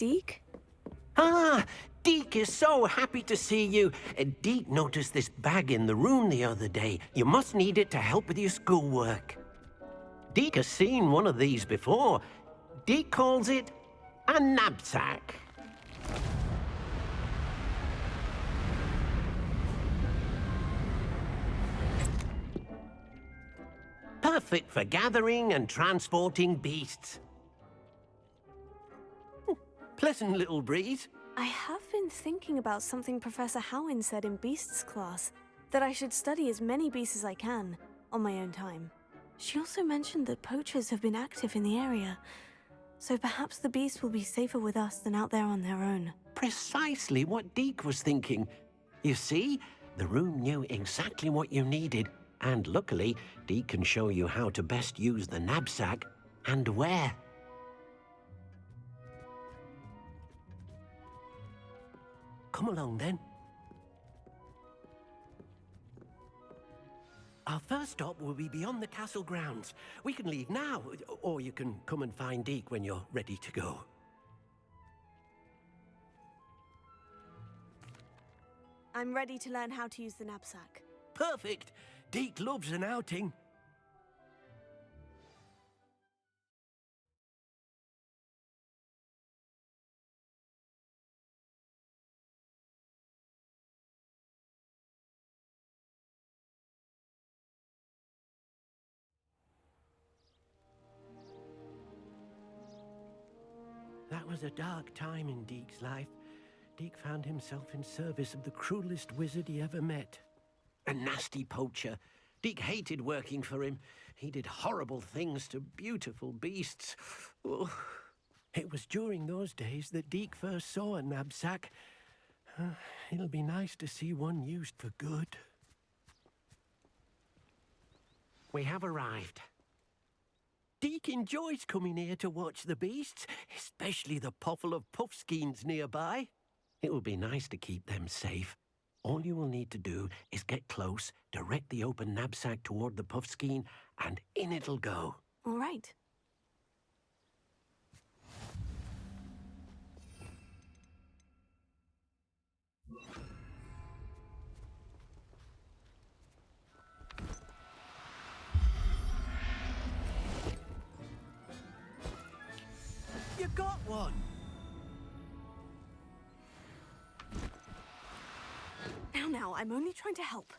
Deke? Ah, Deke is so happy to see you. Deke noticed this bag in the room the other day. You must need it to help with your schoolwork. Deke has seen one of these before. Deke calls it a knapsack. Perfect for gathering and transporting beasts. Pleasant little breeze. I have been thinking about something Professor Howin said in Beasts class, that I should study as many beasts as I can, on my own time. She also mentioned that poachers have been active in the area, so perhaps the beasts will be safer with us than out there on their own. Precisely what Deke was thinking. You see, the room knew exactly what you needed, and luckily, Deke can show you how to best use the knapsack and where. Come along then. Our first stop will be beyond the castle grounds. We can leave now, or you can come and find Deke when you're ready to go. I'm ready to learn how to use the knapsack. Perfect! Deke loves an outing. That was a dark time in Deke's life. Deke found himself in service of the cruelest wizard he ever met. A nasty poacher. Deke hated working for him. He did horrible things to beautiful beasts. Oh. It was during those days that Deke first saw a knapsack. It'll be nice to see one used for good. We have arrived. Deke enjoys coming here to watch the beasts, especially the potful of puffskeins nearby. It will be nice to keep them safe. All you will need to do is get close, direct the open knapsack toward the puffskein, and in it'll go. All right. You got one! Now, I'm only trying to help.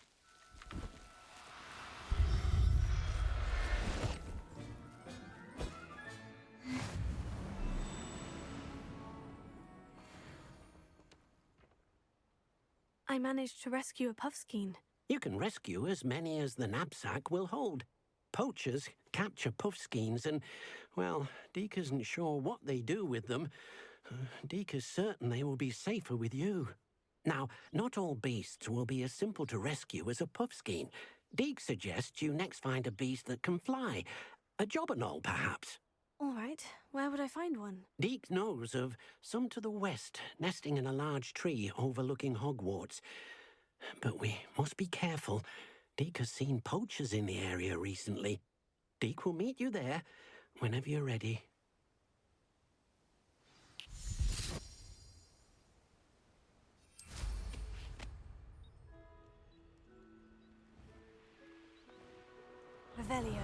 I managed to rescue a puffskein. You can rescue as many as the knapsack will hold. Poachers capture puffskeins and, well, Deke isn't sure what they do with them. Deke is certain they will be safer with you. Now, not all beasts will be as simple to rescue as a puffskein. Deke suggests you next find a beast that can fly. A jobberknoll, perhaps. All right. Where would I find one? Deke knows of some to the west, nesting in a large tree overlooking Hogwarts. But we must be careful. Deke has seen poachers in the area recently. Deke will meet you there whenever you're ready. Revelio.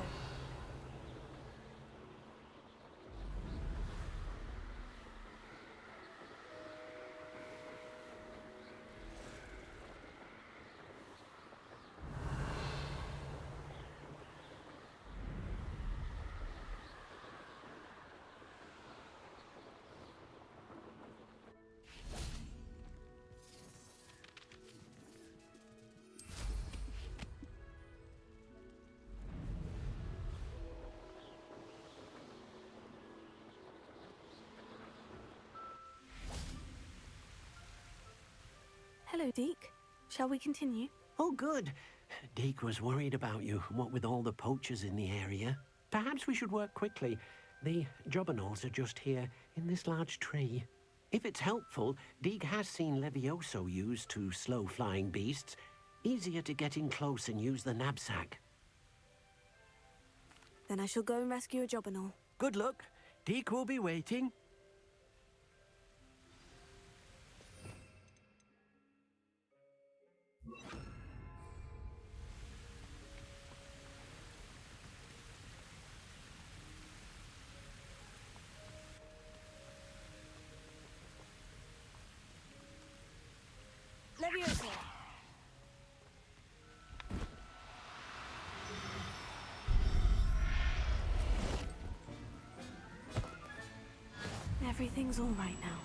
Hello, Deke. Shall we continue? Oh, good. Deke was worried about you, what with all the poachers in the area. Perhaps we should work quickly. The jobberknolls are just here, in this large tree. If it's helpful, Deke has seen Levioso used to slow flying beasts. Easier to get in close and use the knapsack. Then I shall go and rescue a jobberknoll. Good luck. Deke will be waiting. Leviosa! Everything's all right now.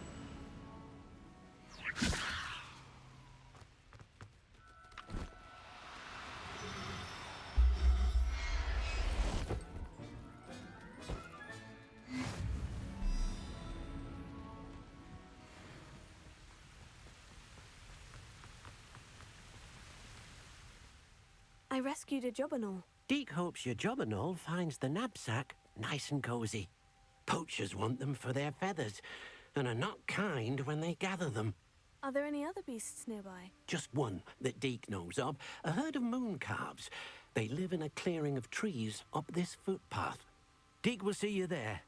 I rescued a Jobberknoll. Deke hopes your Jobberknoll finds the knapsack nice and cozy. Poachers want them for their feathers, and are not kind when they gather them. Are there any other beasts nearby? Just one that Deke knows of, a herd of moon calves. They live in a clearing of trees up this footpath. Deke will see you there.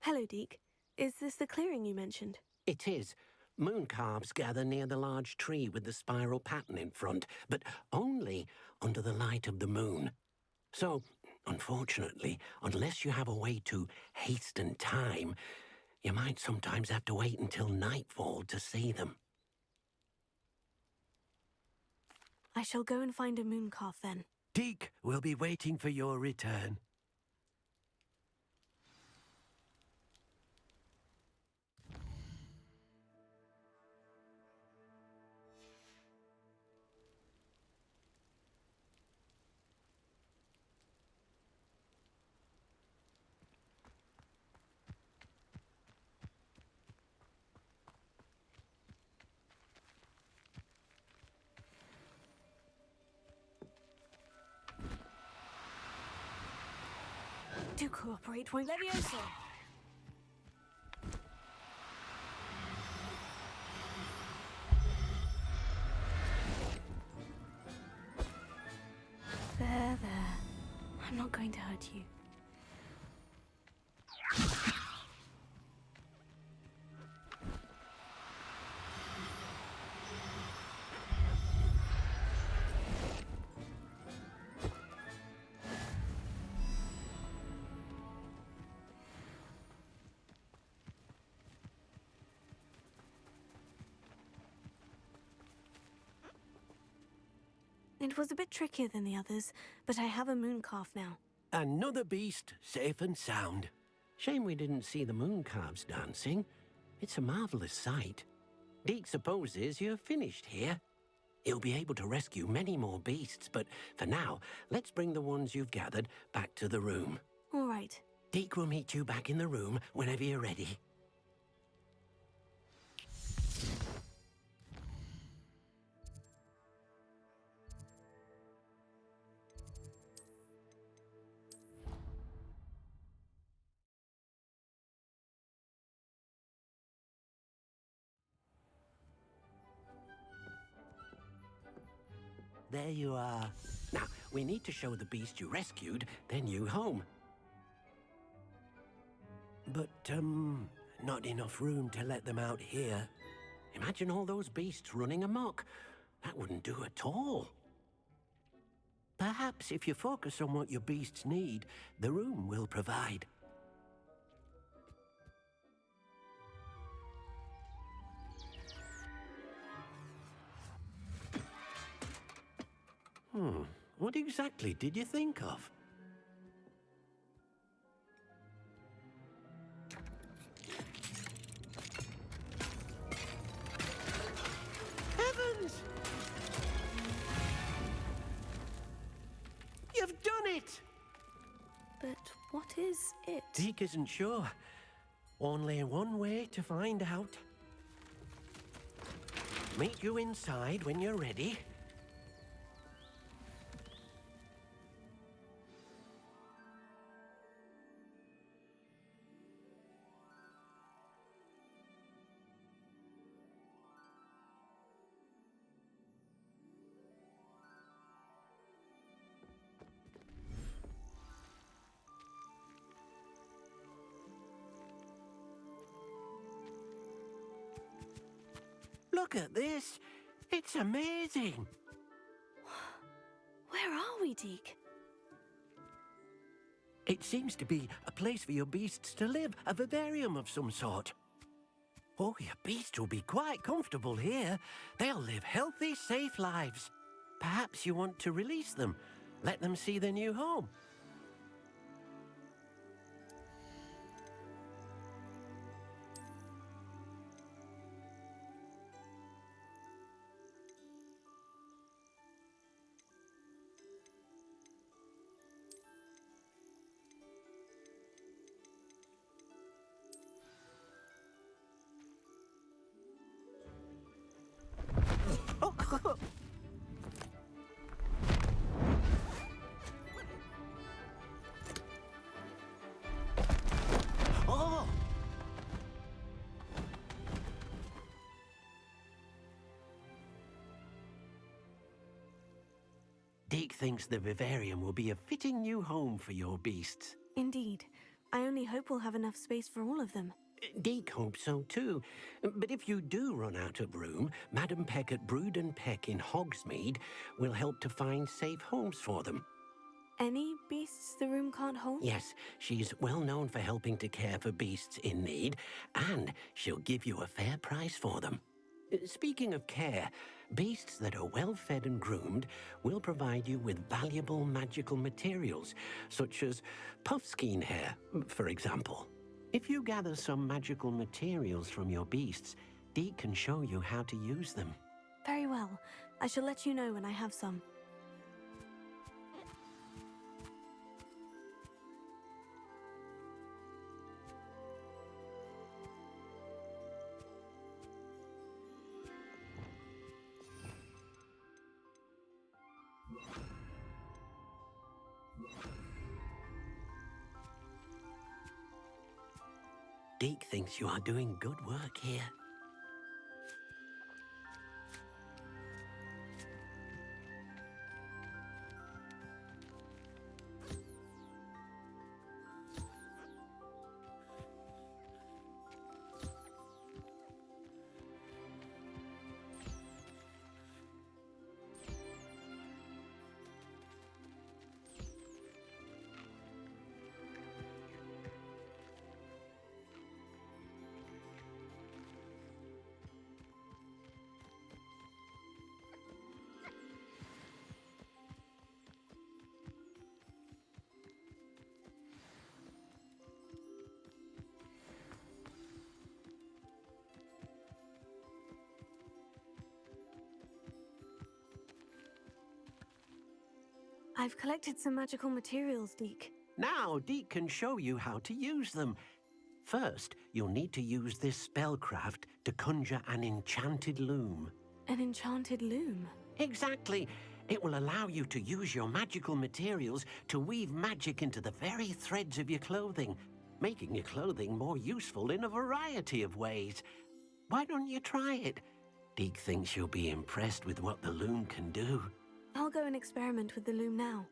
Hello, Deke. Is this the clearing you mentioned? It is. Moon calves gather near the large tree with the spiral pattern in front, but only under the light of the moon. So, unfortunately, unless you have a way to hasten time, you might sometimes have to wait until nightfall to see them. I shall go and find a moon calf then. Deke will be waiting for your return. Do cooperate, won't Leviosa! There. I'm not going to hurt you. It was a bit trickier than the others, but I have a moon calf now. Another beast, safe and sound. Shame we didn't see the moon calves dancing. It's a marvelous sight. Deke supposes you're finished here. He'll be able to rescue many more beasts, but for now, let's bring the ones you've gathered back to the room. All right. Deke will meet you back in the room whenever you're ready. There you are. Now, we need to show the beast you rescued their new home. But, not enough room to let them out here. Imagine all those beasts running amok. That wouldn't do at all. Perhaps if you focus on what your beasts need, the room will provide. What exactly did you think of? Heavens! You've done it! But what is it? Deke isn't sure. Only one way to find out. Meet you inside when you're ready. Look at this. It's amazing. Where are we, Deke? It seems to be a place for your beasts to live, a vivarium of some sort. Oh, your beasts will be quite comfortable here. They'll live healthy, safe lives. Perhaps you want to release them, let them see their new home. Oh! Deke thinks the vivarium will be a fitting new home for your beasts. Indeed. I only hope we'll have enough space for all of them. Deke hopes so too. But if you do run out of room, Madam Peck at Brood and Peck in Hogsmeade will help to find safe homes for them. Any beasts the room can't hold? Yes, she's well known for helping to care for beasts in need, and she'll give you a fair price for them. Speaking of care, beasts that are well fed and groomed will provide you with valuable magical materials, such as puffskein hair, for example. If you gather some magical materials from your beasts, Deke can show you how to use them. Very well. I shall let you know when I have some. Deke thinks you are doing good work here. I've collected some magical materials, Deke. Now Deke can show you how to use them. First, you'll need to use this spellcraft to conjure an enchanted loom. An enchanted loom? Exactly. It will allow you to use your magical materials to weave magic into the very threads of your clothing, making your clothing more useful in a variety of ways. Why don't you try it? Deke thinks you'll be impressed with what the loom can do. I'll go and experiment with the loom now.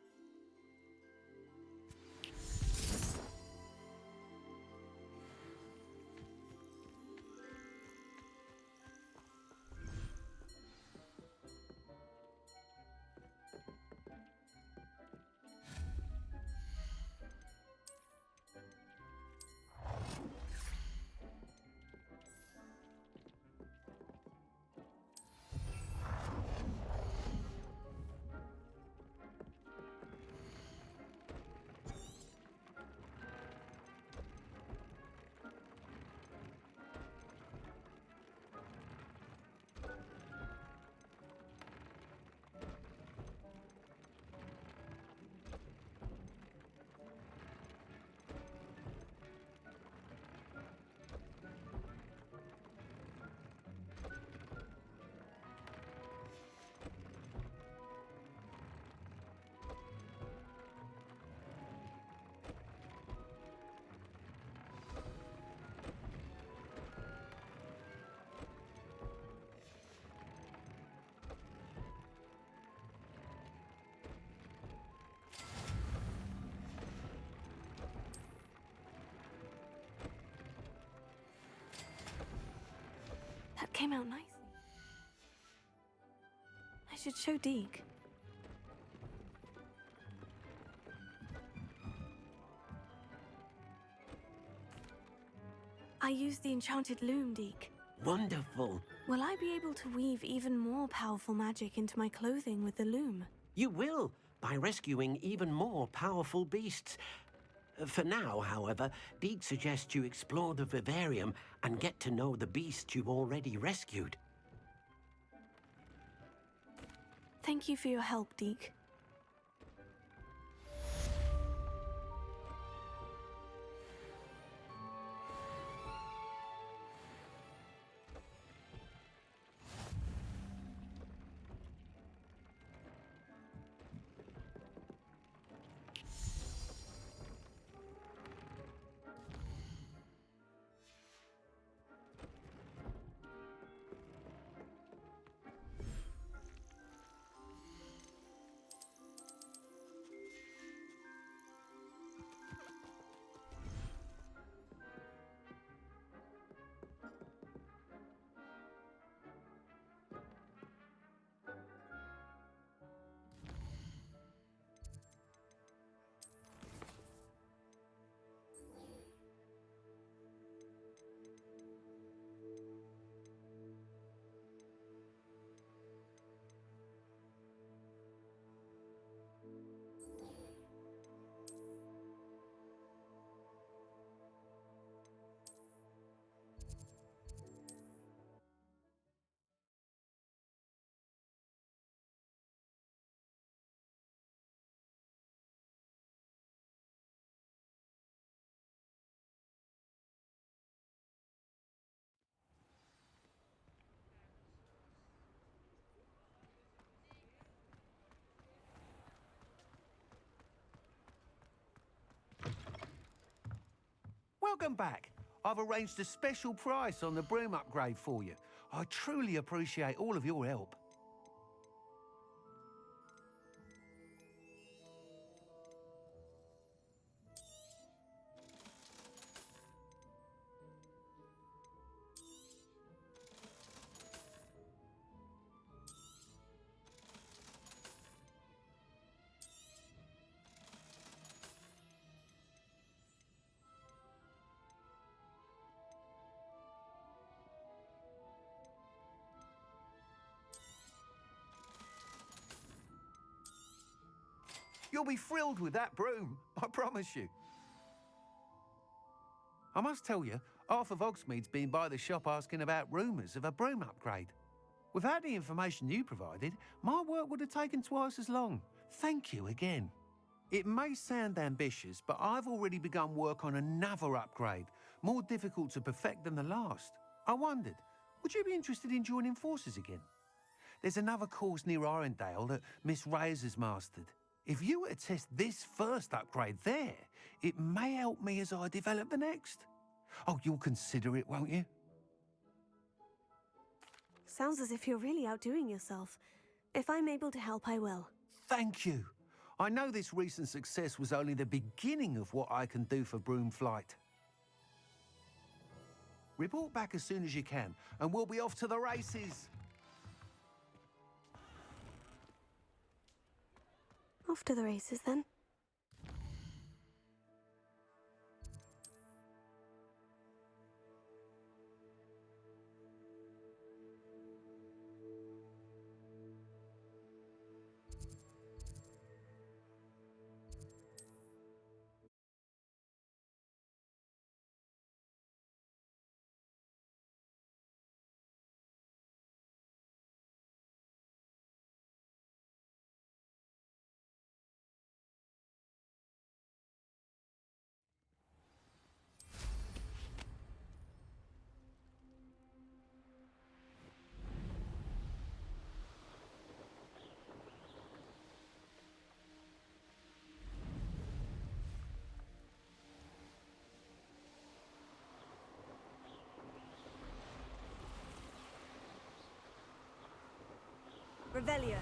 That came out nicely. should show Deke. I used the enchanted loom, Deke. Wonderful. Will I be able to weave even more powerful magic into my clothing with the loom? You will, by rescuing even more powerful beasts. For now, however, Deke suggests you explore the vivarium and get to know the beasts you've already rescued. Thank you for your help, Deke. Welcome back. I've arranged a special price on the broom upgrade for you. I truly appreciate all of your help. You'll be thrilled with that broom, I promise you. I must tell you, half of Hogsmeade's been by the shop asking about rumours of a broom upgrade. Without the information you provided, my work would have taken twice as long. Thank you again. It may sound ambitious, but I've already begun work on another upgrade, more difficult to perfect than the last. I wondered, would you be interested in joining forces again? There's another course near Arendelle that Miss Reyes has mastered. If you were to test this first upgrade there, it may help me as I develop the next. Oh, you'll consider it, won't you? Sounds as if you're really outdoing yourself. If I'm able to help, I will. Thank you. I know this recent success was only the beginning of what I can do for broom flight. Report back as soon as you can, and we'll be off to the races. Off to the races, then. Revelio.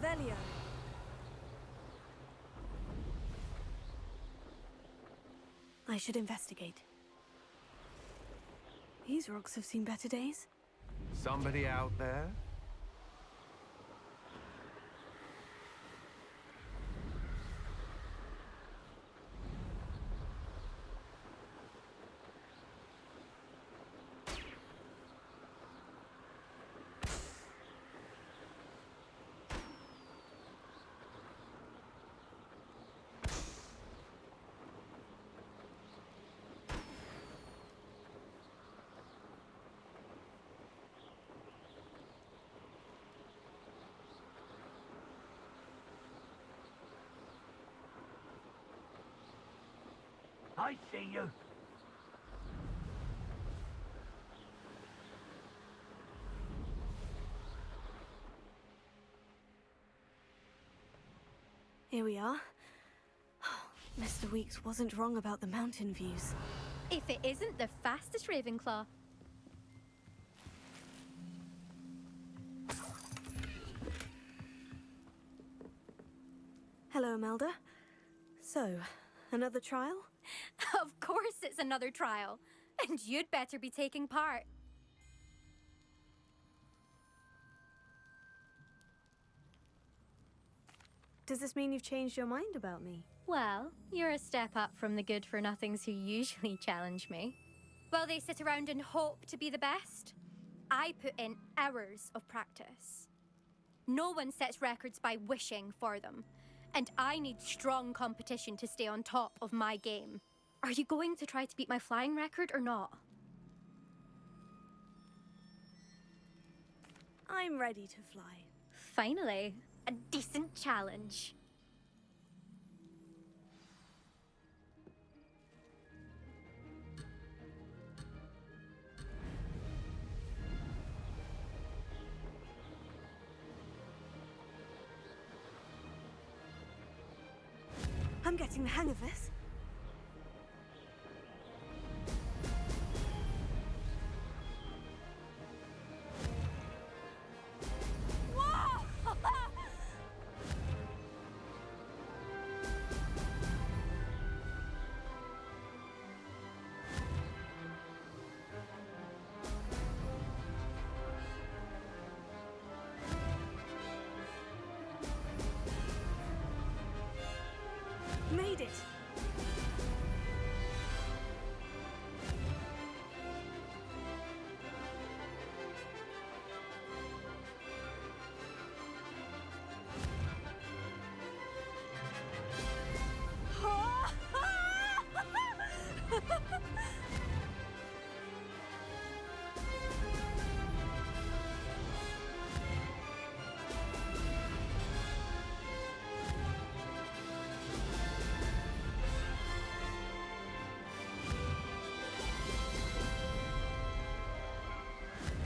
Revelio. I should investigate. These rocks have seen better days. Somebody out there? I see you. Here we are. Mr. Weeks wasn't wrong about the mountain views. If it isn't the fastest Ravenclaw. Hello, Imelda. So, another trial? Of course it's another trial. And you'd better be taking part. Does this mean you've changed your mind about me? Well, you're a step up from the good-for-nothings who usually challenge me. While they sit around and hope to be the best, I put in hours of practice. No one sets records by wishing for them, and I need strong competition to stay on top of my game. Are you going to try to beat my flying record or not? I'm ready to fly. Finally, a decent challenge. I'm getting the hang of this. Made it!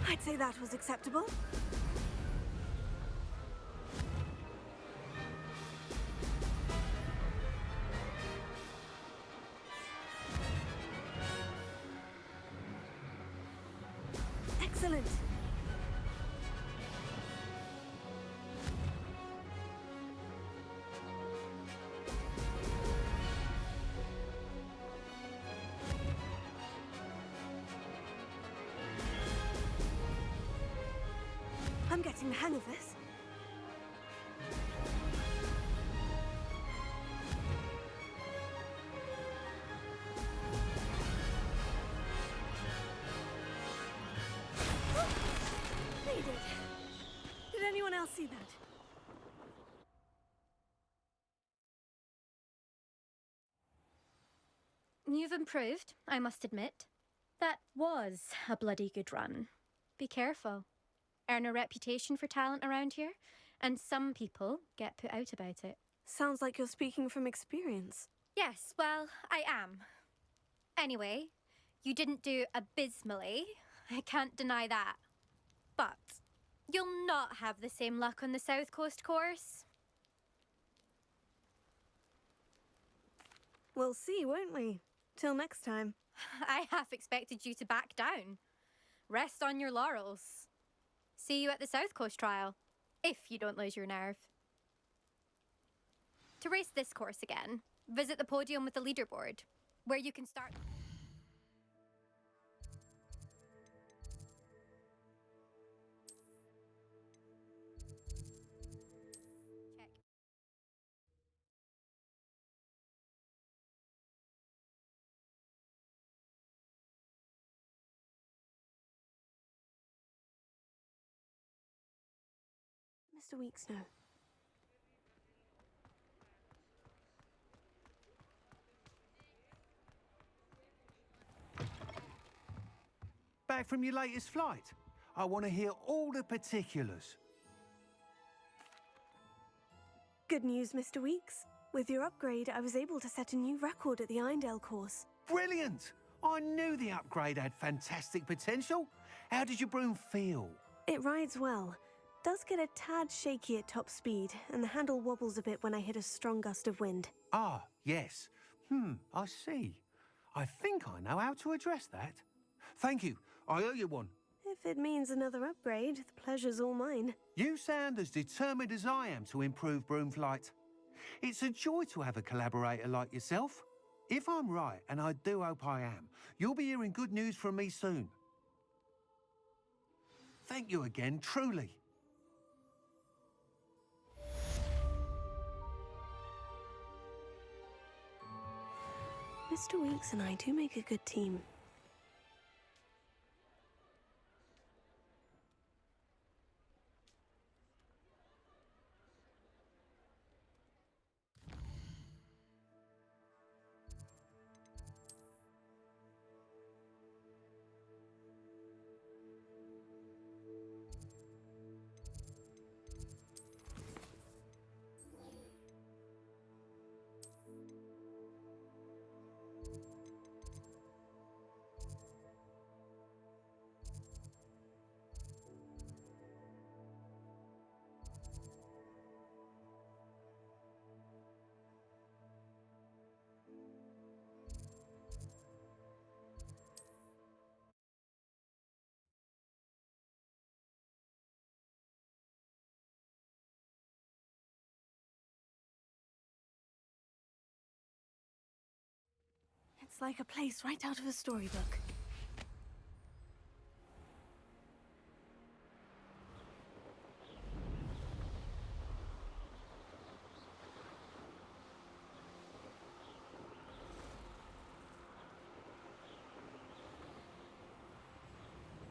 I'd say that was acceptable. Excellent. I'm getting the hang of this. Made it. Did anyone else see that? You've improved, I must admit. That was a bloody good run. Be careful. Earn a reputation for talent around here, and some people get put out about it. Sounds like you're speaking from experience. Yes, well, I am. Anyway, you didn't do abysmally. I can't deny that. But you'll not have the same luck on the South Coast course. We'll see, won't we? Till next time. I half expected you to back down. Rest on your laurels. See you at the South Coast trial, if you don't lose your nerve. To race this course again, visit the podium with the leaderboard, where you can start... Check. Mr. Weeks, no. Back from your latest flight? I want to hear all the particulars. Good news, Mr. Weeks. With your upgrade, I was able to set a new record at the Irondale course. Brilliant! I knew the upgrade had fantastic potential. How did your broom feel? It rides well. Does get a tad shaky at top speed, and the handle wobbles a bit when I hit a strong gust of wind. Ah, yes. I see. I think I know how to address that. Thank you. I owe you one. If it means another upgrade, the pleasure's all mine. You sound as determined as I am to improve broom flight. It's a joy to have a collaborator like yourself. If I'm right, and I do hope I am, you'll be hearing good news from me soon. Thank you again, truly. Mr. Weeks and I do make a good team. It's like a place right out of a storybook.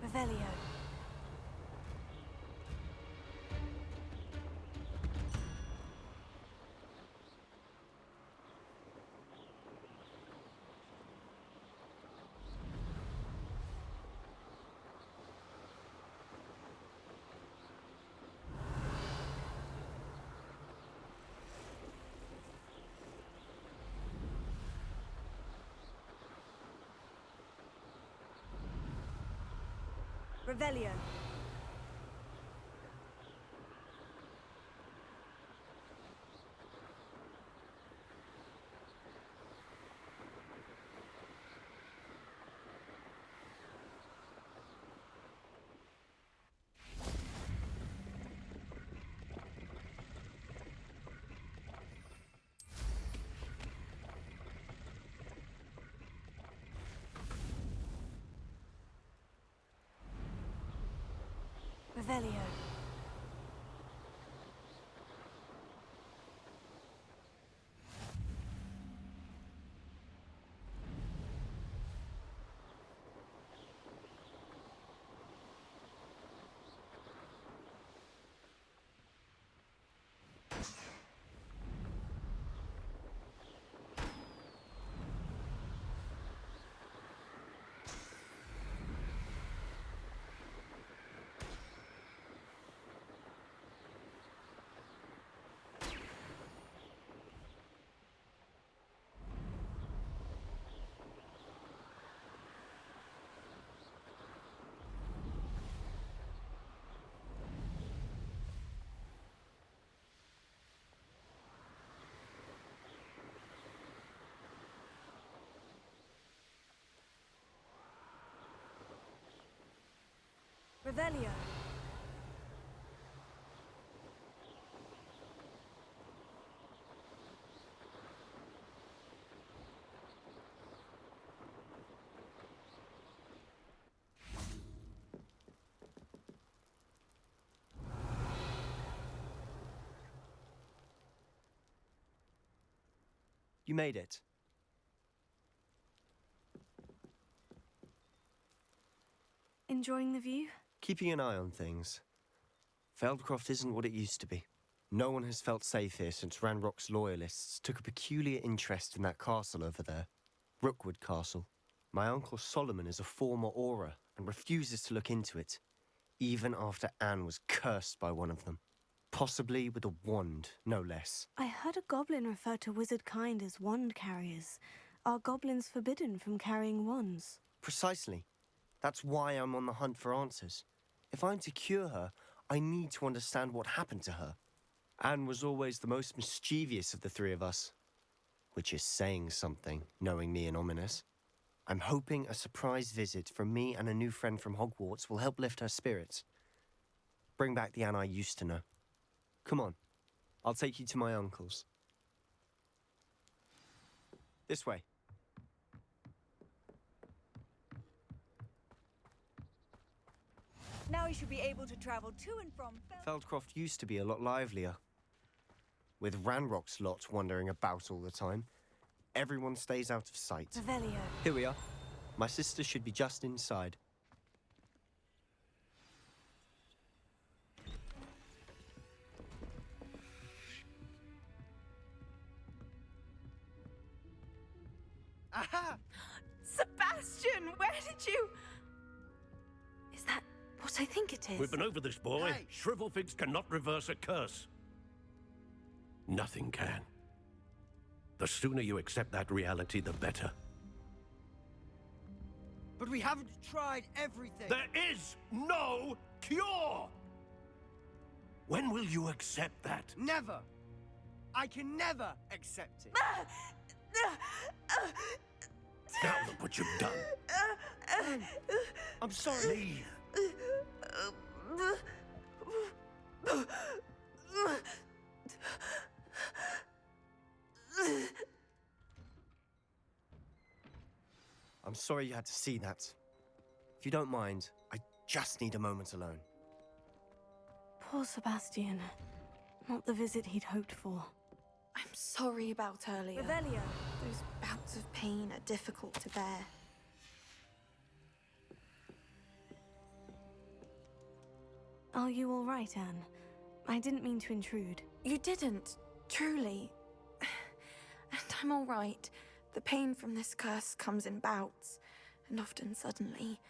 Revelio. Revelio. Revelio. Revelio. You made it. Enjoying the view? Keeping an eye on things. Feldcroft isn't what it used to be. No one has felt safe here since Ranrock's loyalists took a peculiar interest in that castle over there. Rookwood Castle. My uncle Solomon is a former Auror and refuses to look into it, even after Anne was cursed by one of them. Possibly with a wand, no less. I heard a goblin refer to wizard kind as wand carriers. Are goblins forbidden from carrying wands? Precisely. That's why I'm on the hunt for answers. If I'm to cure her, I need to understand what happened to her. Anne was always the most mischievous of the three of us. Which is saying something, knowing me and Ominous. I'm hoping a surprise visit from me and a new friend from Hogwarts will help lift her spirits. Bring back the Anne I used to know. Come on, I'll take you to my uncle's. This way. Now you should be able to travel to and from Feldcroft used to be a lot livelier. With Ranrock's lot wandering about all the time, everyone stays out of sight. Revelio. Here we are. My sister should be just inside. Aha! Sebastian, where did you... Is that what I think it is? We've been over this, boy. Hey! Shrivelfigs cannot reverse a curse. Nothing can. The sooner you accept that reality, the better. But we haven't tried everything. There is no cure! When will you accept that? Never. I can never accept it. Now look what you've done. I'm sorry. Leave. I'm sorry you had to see that. If you don't mind, I just need a moment alone. Poor Sebastian. Not the visit he'd hoped for. I'm sorry about earlier. Revelio. Those bouts of pain are difficult to bear. Are you all right, Anne? I didn't mean to intrude. You didn't, truly. And I'm all right. The pain from this curse comes in bouts, and often suddenly.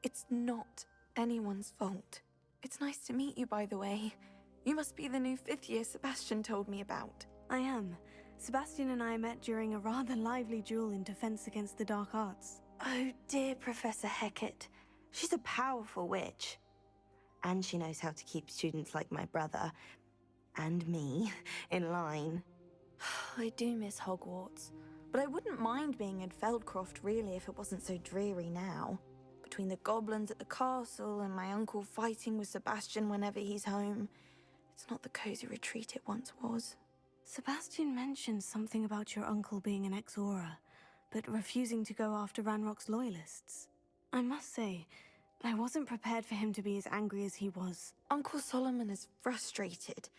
It's not anyone's fault. It's nice to meet you, by the way. You must be the new 5th year Sebastian told me about. I am. Sebastian and I met during a rather lively duel in defense against the dark arts. Oh, dear Professor Hecat. She's a powerful witch. And she knows how to keep students like my brother, and me, in line. I do miss Hogwarts, but I wouldn't mind being in Feldcroft, really, if it wasn't so dreary now. Between the goblins at the castle and my uncle fighting with Sebastian whenever he's home, it's not the cozy retreat it once was. Sebastian mentioned something about your uncle being an ex-Auror, but refusing to go after Ranrock's loyalists. I must say, I wasn't prepared for him to be as angry as he was. Uncle Solomon is frustrated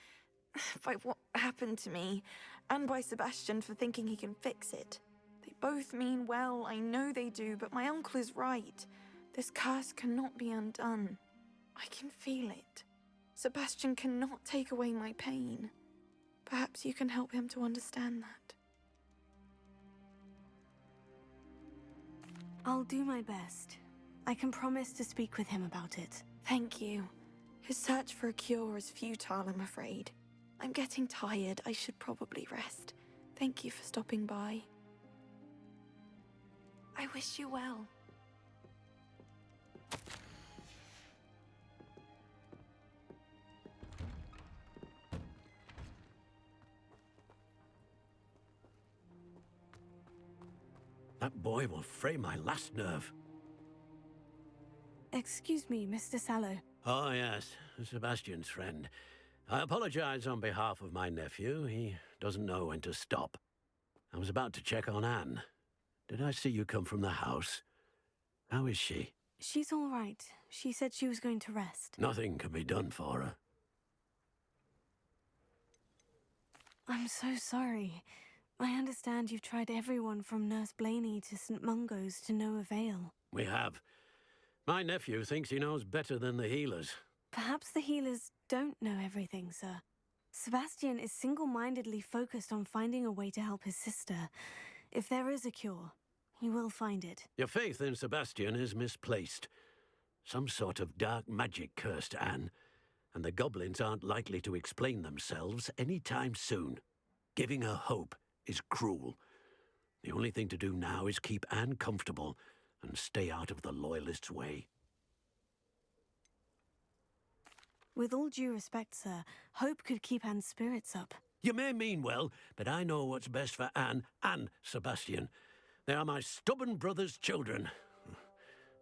by what happened to me, and by Sebastian for thinking he can fix it. They both mean well, I know they do, but my uncle is right. This curse cannot be undone. I can feel it. Sebastian cannot take away my pain. Perhaps you can help him to understand that. I'll do my best. I can promise to speak with him about it. Thank you. His search for a cure is futile, I'm afraid. I'm getting tired. I should probably rest. Thank you for stopping by. I wish you well. That boy will fray my last nerve. Excuse me, Mr. Sallow. Oh, yes, Sebastian's friend. I apologize on behalf of my nephew. He doesn't know when to stop. I was about to check on Anne. Did I see you come from the house? How is she? She's all right. She said she was going to rest. Nothing can be done for her. I'm so sorry. I understand you've tried everyone from Nurse Blaney to St. Mungo's to no avail. We have. My nephew thinks he knows better than the healers. Perhaps the healers don't know everything, sir. Sebastian is single-mindedly focused on finding a way to help his sister. If there is a cure, he will find it. Your faith in Sebastian is misplaced. Some sort of dark magic cursed Anne, and the goblins aren't likely to explain themselves any time soon. Giving her hope is cruel. The only thing to do now is keep Anne comfortable and stay out of the Loyalists' way. With all due respect, sir, hope could keep Anne's spirits up. You may mean well, but I know what's best for Anne and Sebastian. They are my stubborn brother's children.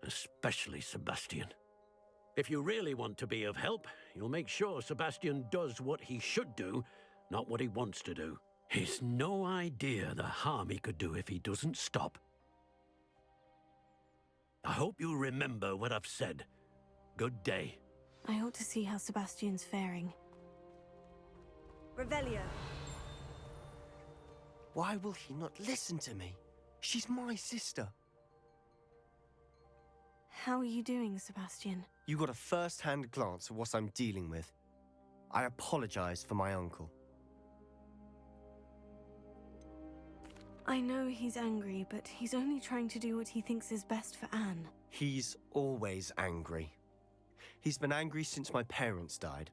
Especially Sebastian. If you really want to be of help, you'll make sure Sebastian does what he should do, not what he wants to do. He's no idea the harm he could do if he doesn't stop. I hope you remember what I've said. Good day. I ought to see how Sebastian's faring. Revelio. Why will he not listen to me? She's my sister. How are you doing, Sebastian? You got a first-hand glance at what I'm dealing with. I apologize for my uncle. I know he's angry, but he's only trying to do what he thinks is best for Anne. He's always angry. He's been angry since my parents died.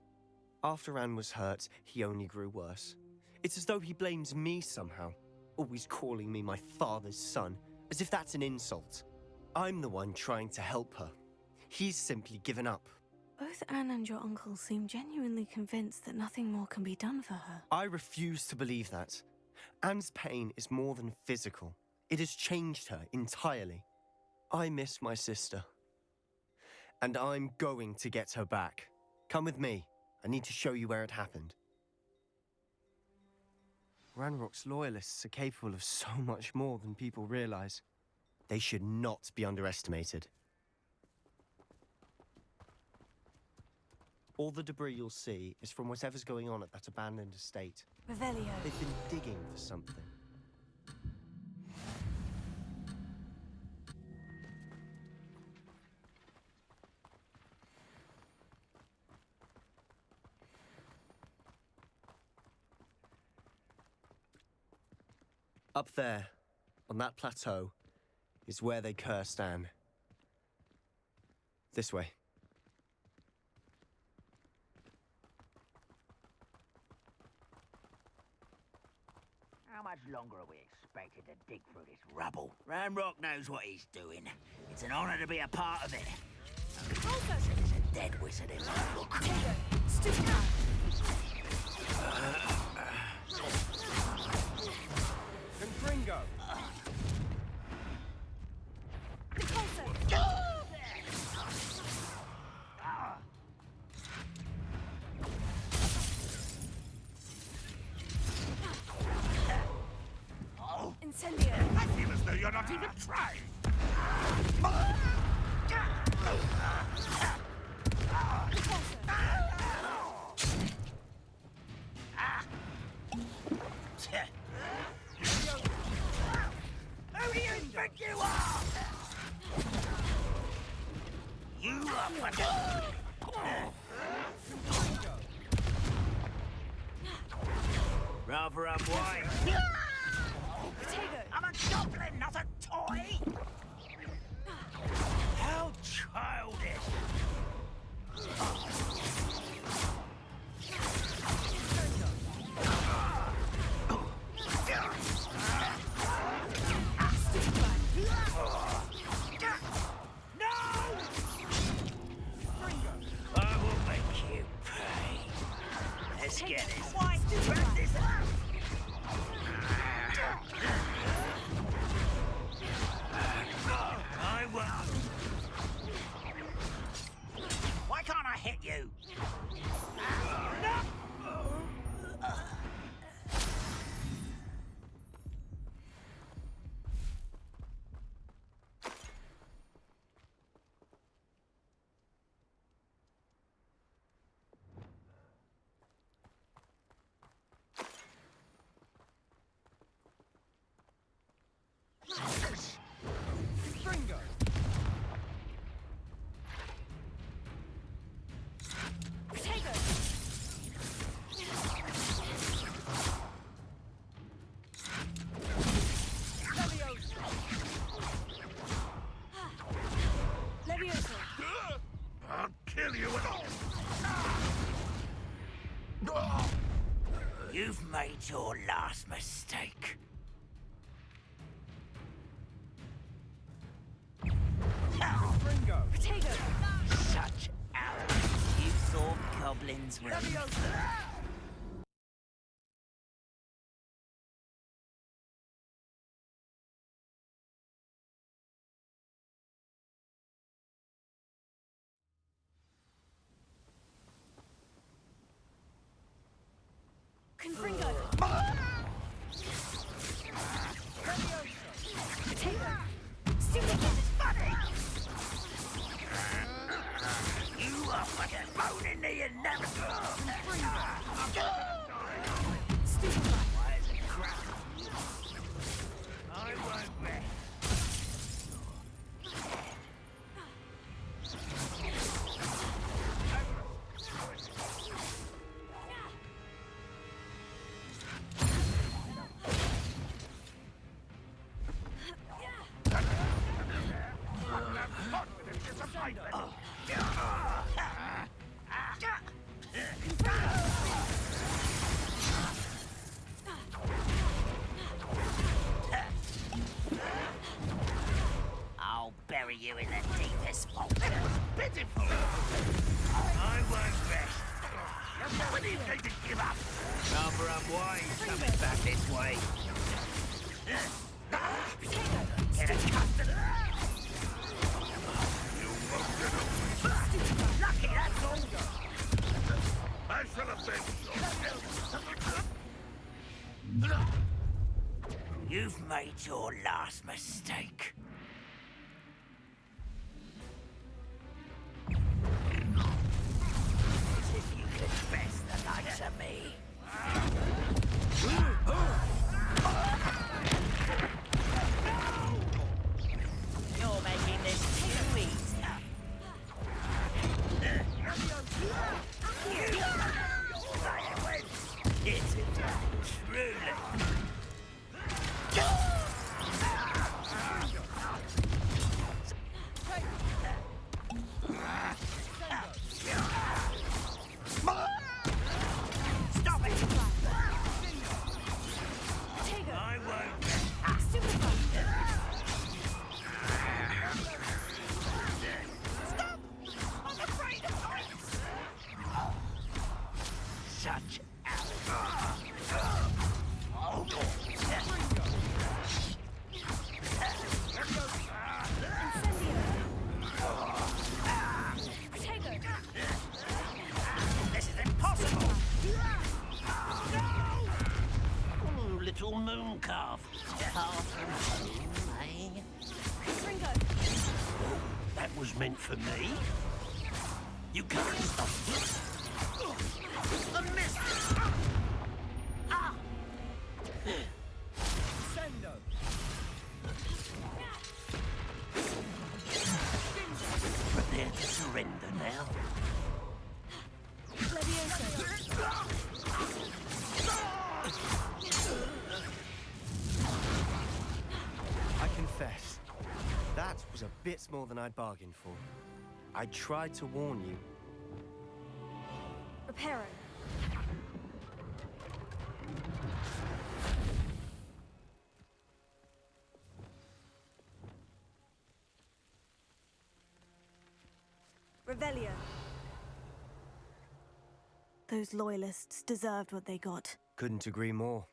After Anne was hurt, he only grew worse. It's as though he blames me somehow, always calling me my father's son, as if that's an insult. I'm the one trying to help her. He's simply given up. Both Anne and your uncle seem genuinely convinced that nothing more can be done for her. I refuse to believe that. Anne's pain is more than physical. It has changed her entirely. I miss my sister. And I'm going to get her back. Come with me. I need to show you where it happened. Ranrock's loyalists are capable of so much more than people realize. They should not be underestimated. All the debris you'll see is from whatever's going on at that abandoned estate. Revelio. They've been digging for something. Up there, on that plateau, is where they cursed Anne. This way. How much longer are we expected to dig through this rubble? Ranrock knows what he's doing. It's an honor to be a part of it. There's a dead wizard in there. Look. Confringo! Incendio. I feel as though you're not even trying. Who do you think you are? You are rather unwise. I'm a goblin, not a toy! How childish! I will make you pay. Let's get it. Practice. kill you at all! You've made your last mistake. Potato! Such arrogance. You thought goblins were... Confringo! Potato! Stupid! You are like a bone in the inevitable. Stupid! Why is it crap? I won't rest. I'll bury you in the deepest vault. Pitiful! I won't rest. When are you going to give up? Number unwise coming back this way. Get accustomed. You won't get away. Lucky, that's all. I shall avenge You've made your last mistake. As if you confess the likes of me. You're making this too easy. It's truly. Stop it! I won't. Stop! I'm afraid of heights. Such This is impossible! Oh, little moon calf. Far from home, eh? Confringo! That was meant for me. You can't stop this. A miss! Ah! Sendo! Prepare to surrender now. I confess, that was a bit more than I'd bargained for. I tried to warn you. Reparo. Revelio. Those loyalists deserved what they got. Couldn't agree more.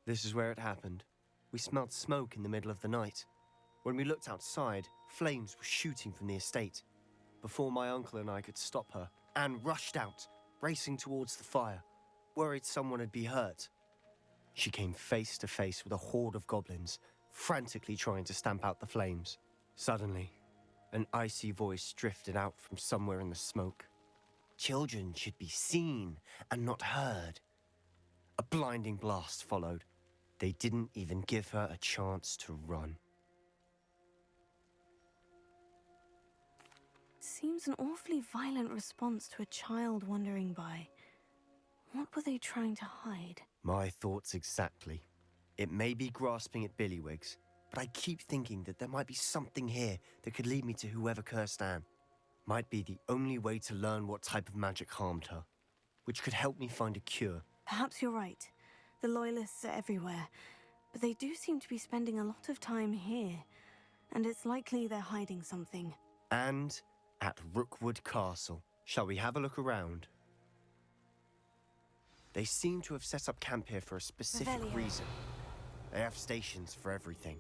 This is where it happened. We smelled smoke in the middle of the night. When we looked outside, flames were shooting from the estate. Before my uncle and I could stop her, Anne rushed out, racing towards the fire, worried someone had been hurt. She came face to face with a horde of goblins, frantically trying to stamp out the flames. Suddenly, an icy voice drifted out from somewhere in the smoke. Children should be seen and not heard. A blinding blast followed. They didn't even give her a chance to run. Seems an awfully violent response to a child wandering by. What were they trying to hide? My thoughts exactly. It may be grasping at Billywigs, but I keep thinking that there might be something here that could lead me to whoever cursed Anne. might be the only way to learn what type of magic harmed her, which could help me find a cure. Perhaps you're right. The Loyalists are everywhere, but they do seem to be spending a lot of time here, and it's likely they're hiding something. And at Rookwood Castle. Shall we have a look around? They seem to have set up camp here for a specific Revelio. reason. They have stations for everything.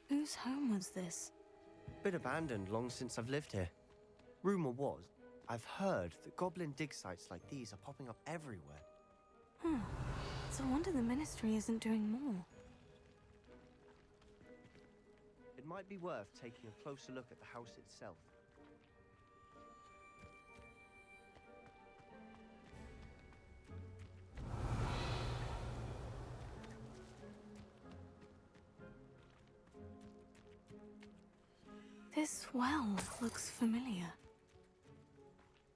Whose home was this? Been abandoned long since I've lived here. Rumor was, I've heard that goblin dig sites like these are popping up everywhere. It's a wonder the Ministry isn't doing more. It might be worth taking a closer look at the house itself. This well looks familiar.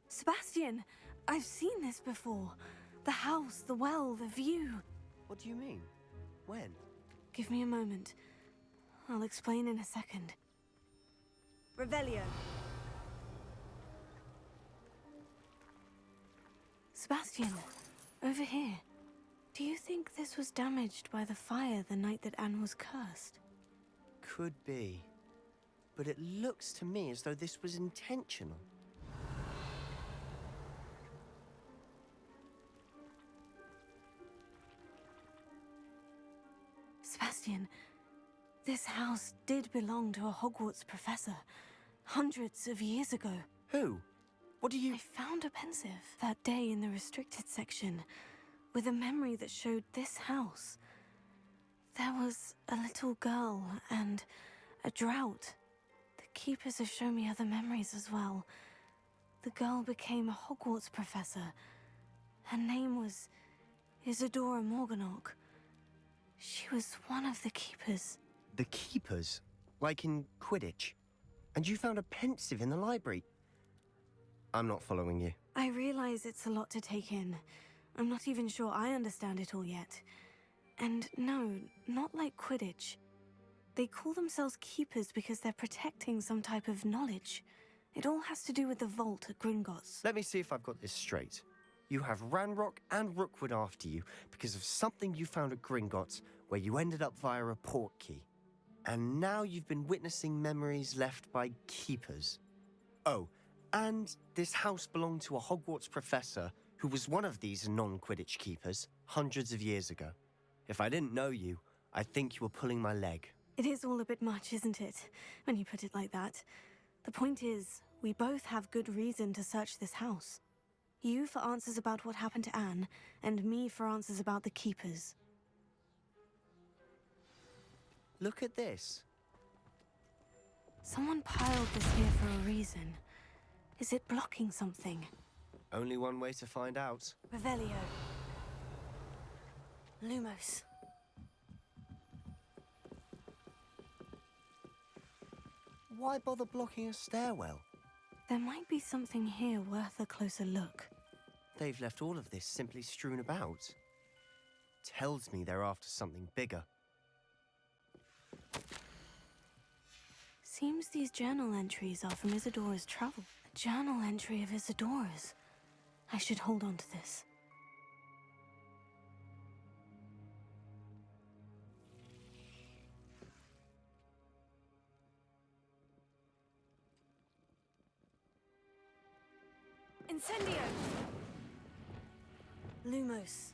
Sebastian! I've seen this before. The house, the well, the view. What do you mean? When? Give me a moment. I'll explain in a second. Revelio. Sebastian, over here. Do you think this was damaged by the fire the night that Anne was cursed? Could be. But it looks to me as though this was intentional. Sebastian, this house did belong to a Hogwarts professor, hundreds of years ago. Who? What do you... I found a pensive that day in the restricted section, with a memory that showed this house. There was a little girl and a drought. The keepers have shown me other memories as well. The girl became a Hogwarts professor. Her name was Isadora Morganach. She was one of the keepers. The keepers? Like in Quidditch? And you found a pensive in the library? I'm not following you. I realize it's a lot to take in. I'm not even sure I understand it all yet. And no, not like Quidditch. They call themselves keepers because they're protecting some type of knowledge. It all has to do with the vault at Gringotts. Let me see if I've got this straight. You have Ranrock and Rookwood after you because of something you found at Gringotts where you ended up via a port key. And now you've been witnessing memories left by keepers. Oh, and this house belonged to a Hogwarts professor who was one of these non-Quidditch keepers hundreds of years ago. If I didn't know you, I'd think you were pulling my leg. It is all a bit much, isn't it, when you put it like that? The point is, we both have good reason to search this house. You for answers about what happened to Anne, and me for answers about the keepers. Look at this. Someone piled this here for a reason. Is it blocking something? Only one way to find out. Revelio. Lumos. Why bother blocking a stairwell? There might be something here worth a closer look. They've left all of this simply strewn about. Tells me they're after something bigger. Seems these journal entries are from Isadora's travel. A journal entry of Isadora's. I should hold on to this. Incendio. Lumos.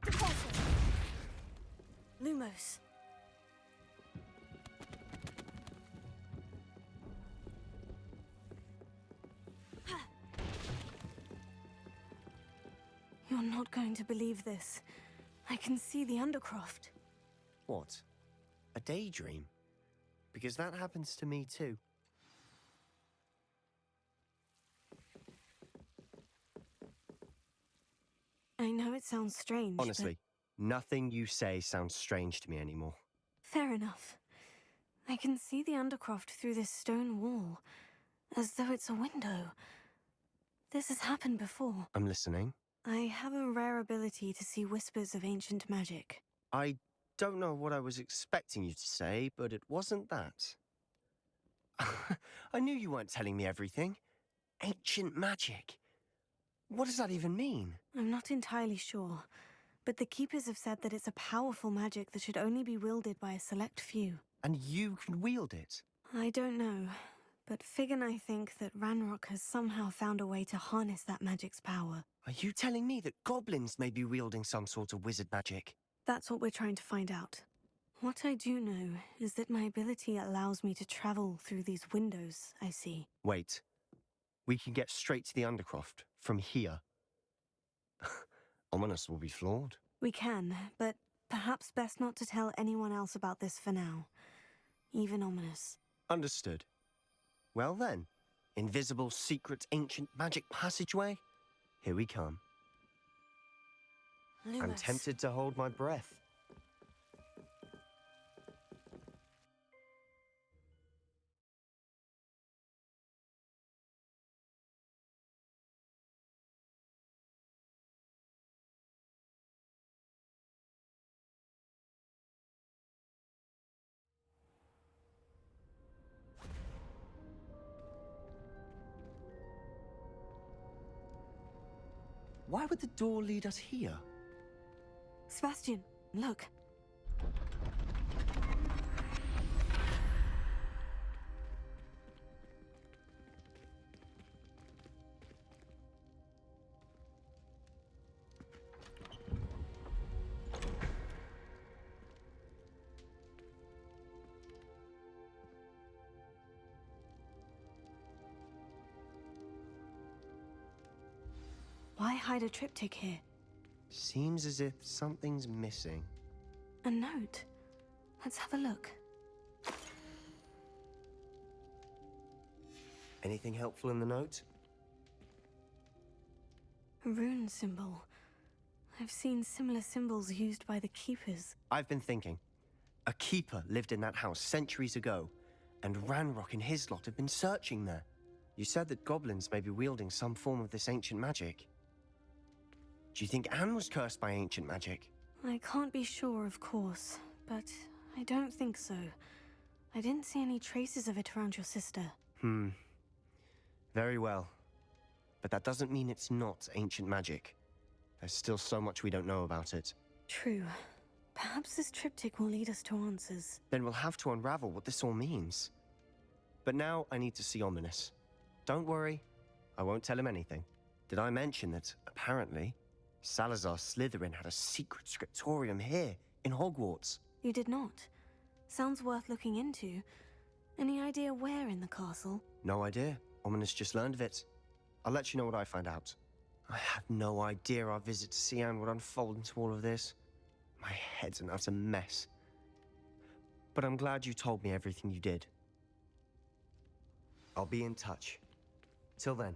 Depulso. Lumos. You're not going to believe this. I can see the Undercroft. What? A daydream? Because that happens to me too. I know it sounds strange, Honestly, nothing you say sounds strange to me anymore. but fair enough. I can see the Undercroft through this stone wall. as though it's a window. This has happened before. I'm listening. I have a rare ability to see whispers of ancient magic. I don't know what I was expecting you to say, but it wasn't that. I knew you weren't telling me everything. Ancient magic. What does that even mean? I'm not entirely sure, but the Keepers have said that it's a powerful magic that should only be wielded by a select few. And you can wield it? I don't know, but Fig and I think that Ranrock has somehow found a way to harness that magic's power. Are you telling me that goblins may be wielding some sort of wizard magic? That's what we're trying to find out. What I do know is that my ability allows me to travel through these windows I see. Wait. We can get straight to the Undercroft from here. Ominous will be floored. We can, but perhaps best not to tell anyone else about this for now. Even Ominous. Understood. Well then, invisible, secret, ancient magic passageway? Here we come. I'm Lewis. tempted to hold my breath. Why would the door lead us here? Sebastian, look. Why hide a triptych here? Seems as if something's missing. A note. Let's have a look. Anything helpful in the note? A rune symbol. I've seen similar symbols used by the Keepers. I've been thinking. A keeper lived in that house centuries ago, and Ranrock and his lot have been searching there. You said that goblins may be wielding some form of this ancient magic. Do you think Anne was cursed by ancient magic? I can't be sure, of course, but I don't think so. I didn't see any traces of it around your sister. Very well. But that doesn't mean it's not ancient magic. There's still so much we don't know about it. True. Perhaps this triptych will lead us to answers. Then we'll have to unravel what this all means. But now I need to see Ominous. Don't worry, I won't tell him anything. Did I mention that, apparently, Salazar Slytherin had a secret scriptorium here, in Hogwarts? You did not. Sounds worth looking into. Any idea where in the castle? No idea. Ominous just learned of it. I'll let you know what I find out. I had no idea our visit to Cian would unfold into all of this. My head's an utter mess. But I'm glad you told me everything you did. I'll be in touch. Till then.